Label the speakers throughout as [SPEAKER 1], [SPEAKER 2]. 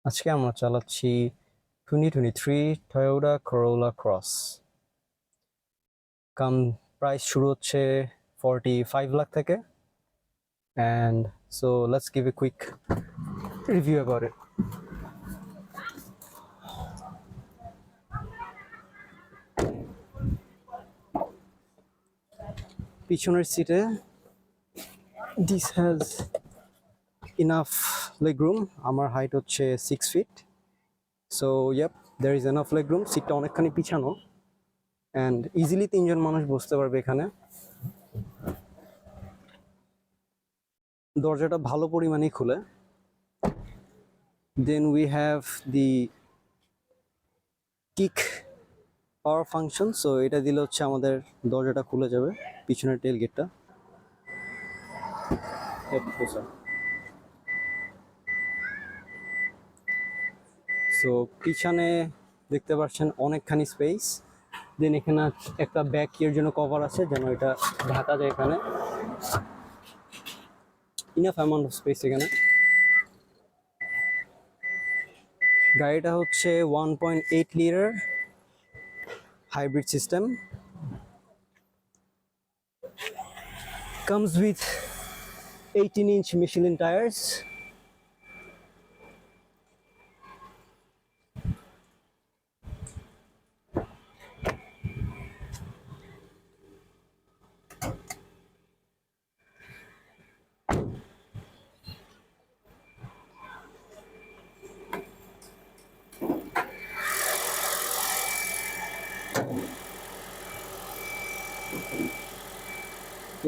[SPEAKER 1] আজকে আমরা চালাচ্ছি 2023 Toyota Corolla Cross। প্রাইস শুরু হচ্ছে 45 লাখ থেকে। And so let's give a quick review about it. পিছনের সিটে this has enough legroom. আমার হাইট হচ্ছে 6 feet, so yep, there is enough legroom. সিটটা অনেকখানি পিছানো and easily তিনজন মানুষ বসতে পারবে এখানে। দরজাটা ভালো পরিমাণেই খুলে। Then we have the kick power function, so এটা দিলে হচ্ছে আমাদের দরজাটা খুলে যাবে, পিছনের টেল গেটটা। সো পিছনে দেখতে পাচ্ছেন অনেকখানি স্পেস। দেন এখানে একটা ব্যাক এর জন্য কভার আছে, যেন এটা ঢাকা যায়। এখানে ইনাফ অ্যামাউন্ট অফ স্পেস এখানে। গাড়িটা হচ্ছে 1.8 litre hybrid system. comes with 18-inch Michelin tires.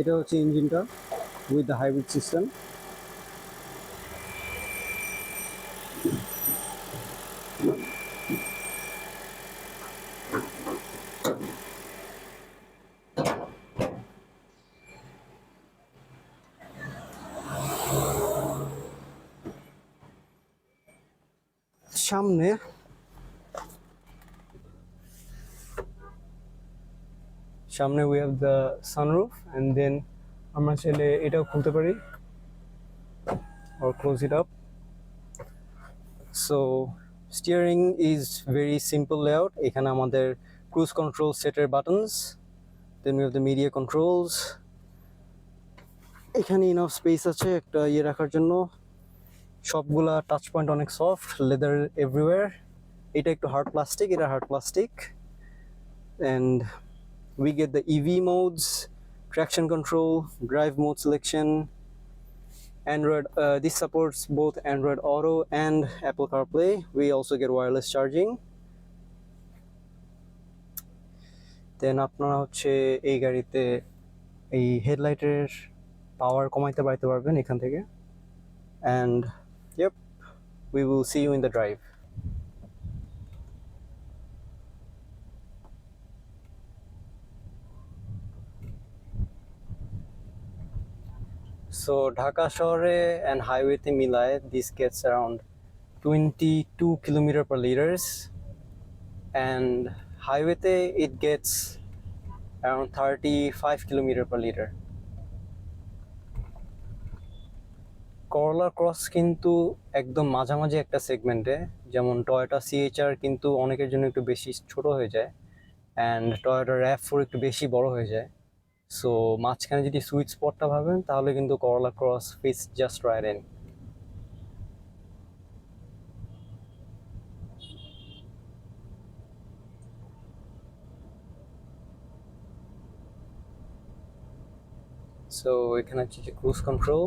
[SPEAKER 1] এটা হচ্ছে ইঞ্জিনটা with the hybrid system. সামনে we have the sunroof, and then আমরা চাইলে এটাও খুলতে পারি or close it up. So steering is very simple layout. এখানে আমাদের cruise control setter buttons, then we have the media controls. এখানে enough space আছে একটা ইয়ে রাখার জন্য। সবগুলা টাচ পয়েন্ট অনেক সফট, লেদার এভরিওয়্যার। এটা একটু হার্ড প্লাস্টিক, এটা hard plastic. and we get the EV modes, traction control, drive mode selection, Android. This supports both Android Auto and Apple CarPlay. We also get wireless charging. Then আপনারা হচ্ছে এই গাড়িতে এই হেডলাইটের পাওয়ার কমাইতে বাড়াইতে পারবেন এখান থেকে। and yep, we will see you in the drive. So Dhaka শহরে and highway-তে মিলায় this gets around 22 kilometer per liters, and highway-তে it gets around 35 kilometer per liter. Corolla Cross কিন্তু একদম মাঝামাঝি একটা সেগমেন্টে, যেমন টয়োটা CHR কিন্তু অনেকের জন্য একটু বেশি ছোট হয়ে যায়, অ্যান্ড টয়োটা RAV4 একটু বেশি বড় হয়ে যায়। সো মাঝখানে যদি সুইট স্পটটা ভাবেন তাহলে কিন্তু Corolla Cross fits just right in. So এখানে হচ্ছে যে ক্রুজ কন্ট্রোল।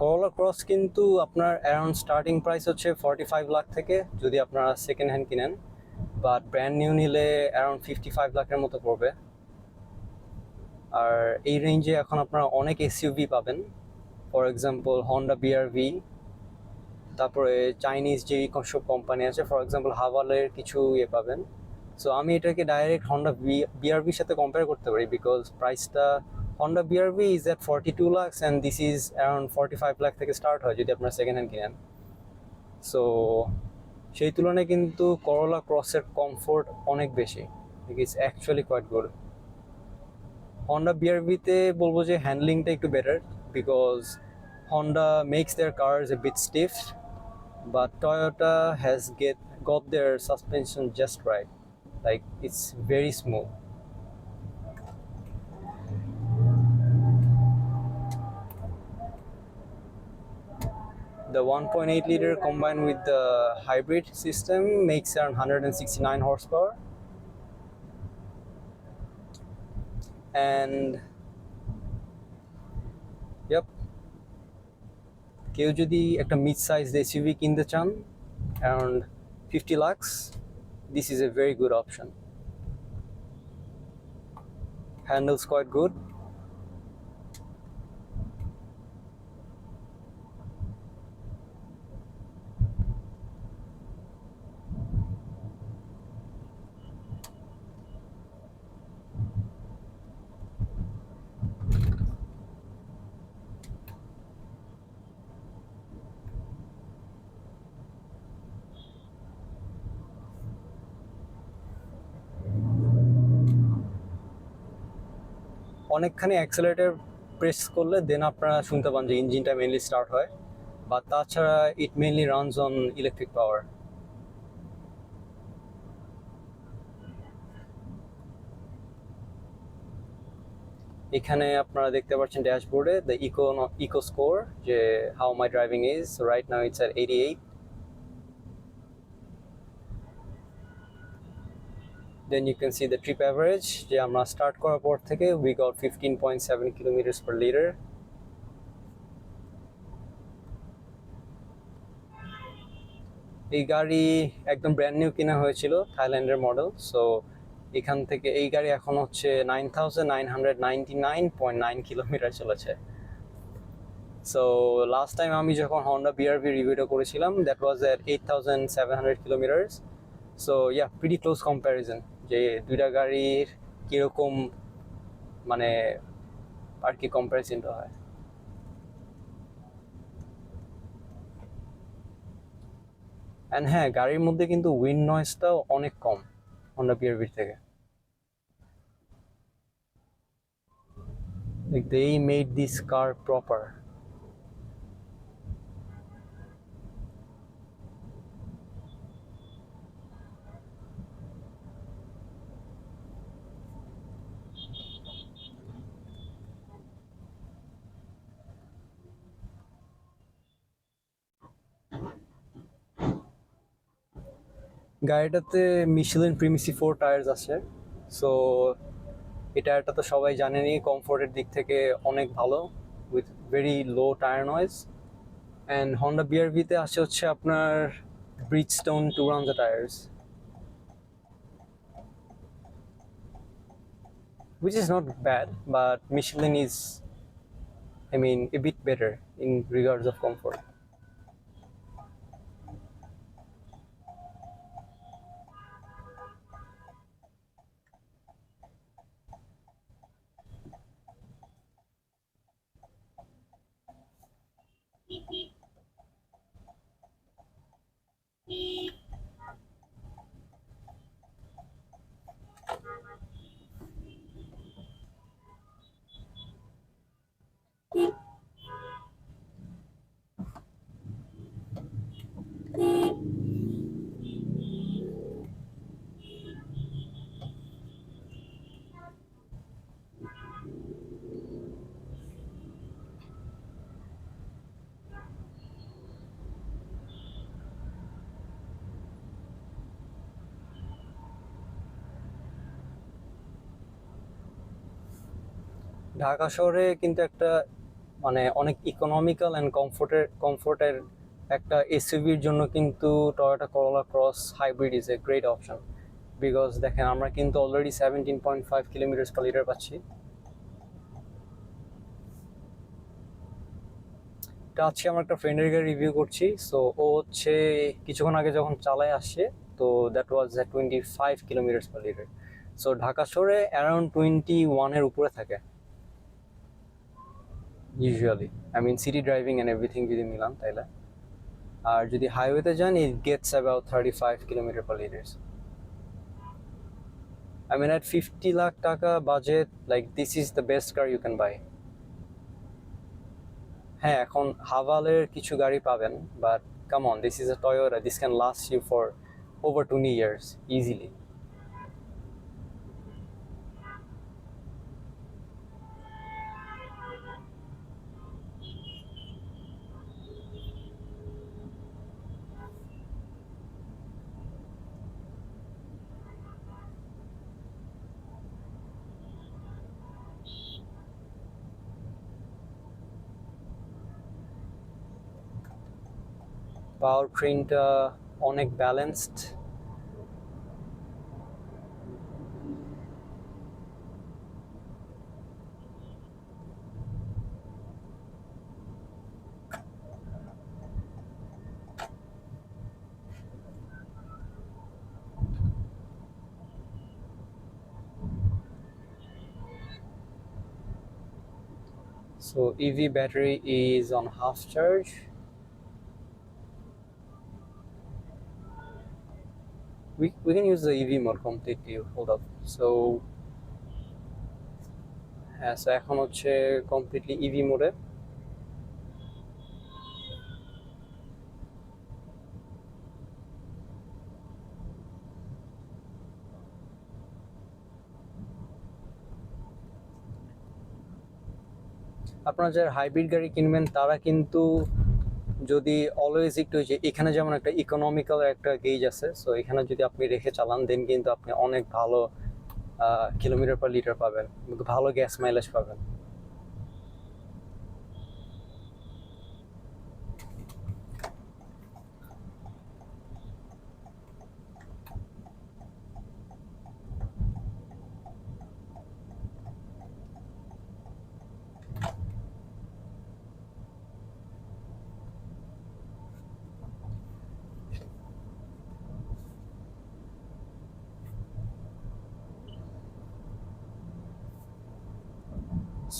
[SPEAKER 1] Corolla Cross কিন্তু আপনার অ্যারাউন্ড স্টার্টিং প্রাইস হচ্ছে 45 লাখ থেকে, যদি আপনারা সেকেন্ড হ্যান্ড কিনেন, বাট ব্র্যান্ড নিউ নিলে অ্যারাউন্ড 55 লাখের মতো পড়বে। আর এই রেঞ্জে এখন আপনারা অনেক এসইউভি পাবেন, ফর এক্সাম্পল হন্ডা BRV, তারপরে চাইনিজ যেই সব কোম্পানি আছে, ফর এক্সাম্পল হাভালের কিছু ইয়ে পাবেন। সো আমি এটাকে ডাইরেক্ট হন্ডা বিআরভির সাথে কম্পেয়ার করতে পারি, বিকজ প্রাইসটা Honda B R V is at 42 lakh and this is around 45 lakh থেকে স্টার্ট হয় যদি আপনারা সেকেন্ড হ্যান্ড কিনেন। সো সেই তুলনায় কিন্তু করোলা ক্রসের কমফোর্ট অনেক বেশি, it's actually quite good. Honda বিআরভিতে বলবো যে হ্যান্ডলিংটা একটু better, because Honda makes their cars a bit stiff, but Toyota has got their suspension just right. Like it's very smooth. The 1.8 liter combined with the hybrid system makes around 169 horsepower. And yep, কেউ যদি একটা mid size SUV কিনতে চান around 50 lakhs, this is a very good option. Handles quite good. অনেকখানি accelerator press করলে দেন আপনারা শুনতে পান যে ইঞ্জিনটা মেনলি স্টার্ট হয়, বা তাছাড়া it mainly runs on electric power. এখানে আপনারা দেখতে পাচ্ছেন ড্যাশবোর্ডে দ্য ইকো স্কোর, যে how my driving is right now, it's at 88। Then you can see the trip average, যে আমরা স্টার্ট করার পর থেকে we got 15.7 kilometers per liter. এই গাড়ি একদম ব্র্যান্ড নিউ কেনা হয়েছিল, থাইল্যান্ডের মডেল। সো এখান থেকে এই গাড়ি এখন হচ্ছে 9999.9 কিলোমিটার চলেছে। সো লাস্ট টাইম আমি যখন হন্ডা বিআরভি রিভিউটা করেছিলাম, that was at 8700 kilometres. So yeah, pretty close comparison, যে দুইটা গাড়ির কীরকম মানে আর কি কম্প্যারিজনটা হয়। অ্যান্ড হ্যাঁ, গাড়ির মধ্যে কিন্তু উইন্ড নয়েজটাও অনেক কম হন্ডা বিআরভির থেকে। Like they made this car proper. গাড়িটাতে মিশেলিন প্রিমিসি 4 টায়ার্স আছে। সো এই টায়ারটা তো সবাই জানেনই, কমফোর্টের দিক থেকে অনেক ভালো, with very low tyre noise. And Honda বিআরভিতে আসে হচ্ছে আপনার Bridgestone Turanza tyres, which is not bad, but Michelin is, I mean, a bit better in regards of comfort. Dhaka শহরে কিন্তু একটা মানে অনেক ইকোনমিক্যাল অ্যান্ড কমফোর্টের একটা এসইউভির জন্য কিন্তু Toyota Corolla cross hybrid is a great option, because দেখেন আমরা কিন্তু অলরেডি 17.5 কিলোমিটার পার লিটার পাচ্ছি। আজকে আমার একটা ফ্রেন্ডের গাড়ি রিভিউ করছি। সো ও হচ্ছে কিছুক্ষণ আগে যখন চালায় আসছে তো that was 25 kilometre per litre. So Dhaka শহরে অ্যারাউন্ড 21-এর উপরে থাকে usually, I Minh City driving and everything যদি মিলান তাইলে। আর যদি হাইওয়েতে যান it gets about 35 kilometre per litre. I mean, at 50 lakh taka budget, like this is the best car you can buy. হ্যাঁ, এখন হাভালের কিছু গাড়ি পাবেন, but come on, this is a Toyota. This can last you for over 20 years easily. পাওয়ার ট্রেনটা অনেক balanced. So EV battery is on half charge. We can use the EV mode completely. Hold up. So হ্যাঁ, so এখন হচ্ছে completely EV mode. আপনারা যারা hybrid গাড়ি কিনবেন তারা কিন্তু যদি অলওয়েজ একটু, যে এখানে যেমন একটা ইকোনমিক্যাল একটা গেজ আছে, সো এখানে যদি আপনি রেখে চালান দেন কিন্তু আপনি অনেক ভালো কিলোমিটার পার লিটার পাবেন, ভালো গ্যাস মাইলেজ পাবেন।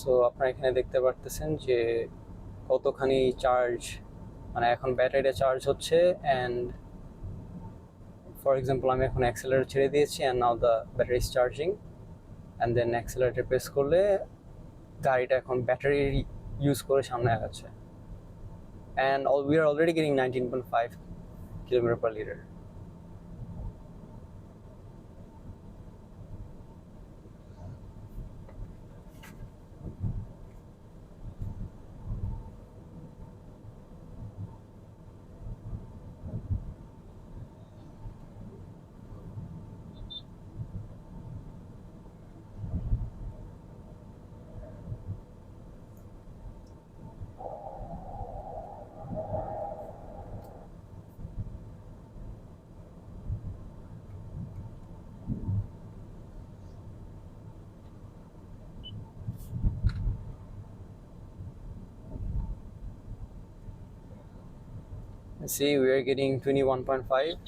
[SPEAKER 1] সো আপনারা এখানে দেখতে পারতেছেন যে কতখানি চার্জ, মানে এখন ব্যাটারিটা চার্জ হচ্ছে। অ্যান্ড ফর এক্সাম্পল আমি এখন অ্যাক্সেলারেটর ছেড়ে দিয়েছি, and now the battery is charging, and then accelerator press করলে গাড়িটা এখন ব্যাটারি ইউজ করে সামনে আগাচ্ছে। And we are already getting 19.5 kilometre per litre. See, we are getting 21.5.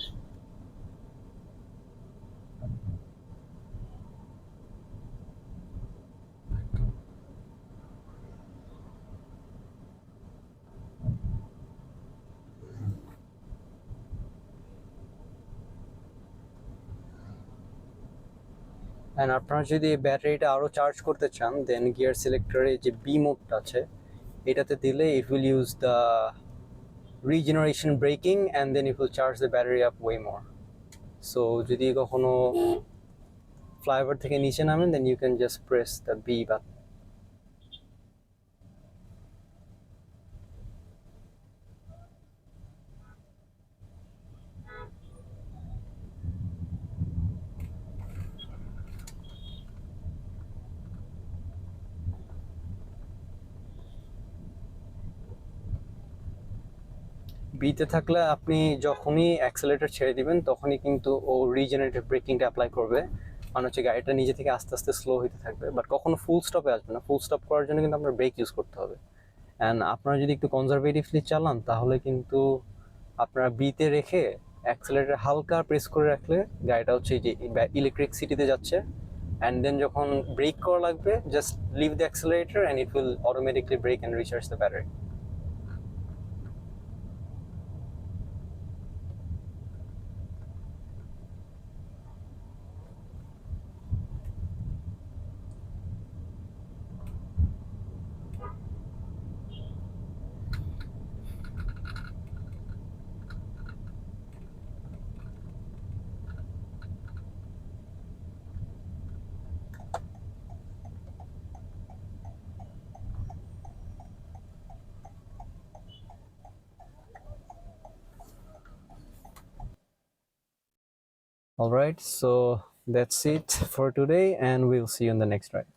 [SPEAKER 1] And আপনারা যদি ব্যাটারিটা আরও চার্জ করতে চান দেন গিয়ার সিলেক্টরে যে বি মোডটা আছে এটাতে দিলে it will use the regeneration braking and then it will charge the battery up way more. So যদি কখনো ফ্লাইওভার থেকে নিচে নামেন then you can just press the B button. বিতে থাকলে আপনি যখনই অ্যাক্সেলেরেটর ছেড়ে দিবেন তখনই কিন্তু ও রিজেনারেটিভ ব্রেকিংটা অ্যাপ্লাই করবে, মানে হচ্ছে গাড়িটা নিজে থেকে আস্তে আস্তে স্লো হতে থাকবে, বাট কখনো ফুল স্টপে আসবে না। ফুল স্টপ করার জন্য কিন্তু আপনার ব্রেক ইউজ করতে হবে। অ্যান্ড আপনারা যদি একটু কনজারভেটিভলি চালান তাহলে কিন্তু আপনারা বিতে রেখে অ্যাক্সেলারেটর হালকা প্রেস করে রাখলে গাড়িটা হচ্ছে এই যে ইলেকট্রিক সিটিতে যাচ্ছে, অ্যান্ড দেন যখন ব্রেক করা লাগবে just leave the accelerator and it will automatically brake and recharge the battery. All right, so that's it for today, and we'll see you in the next ride.